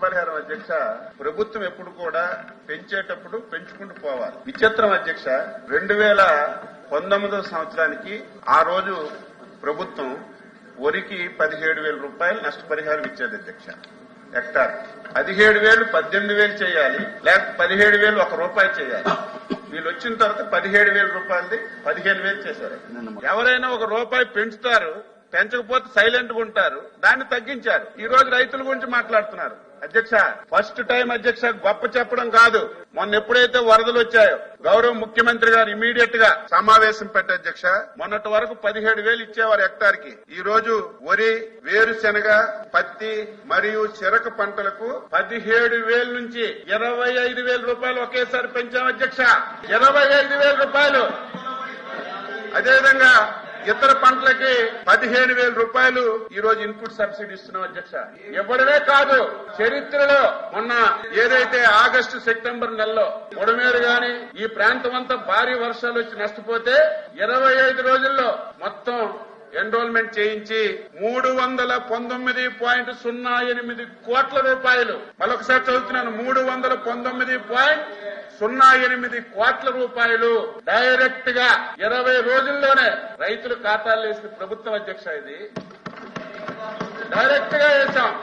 నష్టపరిహారం అధ్యక్ష ప్రభుత్వం ఎప్పుడు కూడా పెంచేటప్పుడు పెంచుకుంటూ పోవాలి. విచిత్రం అధ్యక్ష 2019 సంవత్సరానికి ఆ రోజు ప్రభుత్వం వరికి 17,000 రూపాయలు నష్టపరిహారం ఇచ్చేది అధ్యక్ష. హెక్టార్ 17,000 18,000 చేయాలి, లేకపోతే 17,000 ₹1 చేయాలి. వీళ్ళు వచ్చిన తర్వాత 17,000 రూపాయలది 15,000 చేశారు. ఎవరైనా ₹1 పెంచుతారు, పెంచకపోతే సైలెంట్ గా ఉంటారు. దాన్ని తగ్గించారు. ఈ రోజు రైతుల గురించి మాట్లాడుతున్నారు అధ్యక్ష. ఫస్ట్ టైం అధ్యక్ష, గొప్ప చెప్పడం కాదు. మొన్న ఎప్పుడైతే వరదలు వచ్చాయో గౌరవ ముఖ్యమంత్రి గారు ఇమీడియట్ గా సమావేశం పెట్టి అధ్యక్ష మొన్నటి వరకు 17,000 ఇచ్చేవారు హెక్టార్ కి. ఈ రోజు వరి, వేరుశెనగ, పత్తి మరియు చెరకు పంటలకు 17,000 నుంచి 25,000 రూపాయలు ఒకేసారి పెంచాం అధ్యక్ష. 25,000 రూపాయలు. అదేవిధంగా ఇతర పంటలకి 15,000 రూపాయలు ఈ రోజు ఇన్పుట్ సబ్సిడీ ఇస్తున్నాం అధ్యక్ష. ఇవ్వడమే కాదు, చరిత్రలో మొన్న ఏదైతే ఆగస్టు సెప్టెంబర్ నెలలో ఉడమేరు గాని ఈ ప్రాంతం అంతా భారీ వర్షాలు వచ్చి నష్టపోతే 25 రోజుల్లో మొత్తం ఎన్రోల్మెంట్ చేయించి 319.08 కోట్ల రూపాయలు. మరొకసారి చదువుతున్నాను, 319.08 కోట్ల రూపాయలు డైరెక్ట్ గా 20 రోజుల్లోనే రైతుల ఖాతాల్లో వేసిన ప్రభుత్వం అధ్యక్ష. ఇది డైరెక్ట్ గా వేశాం.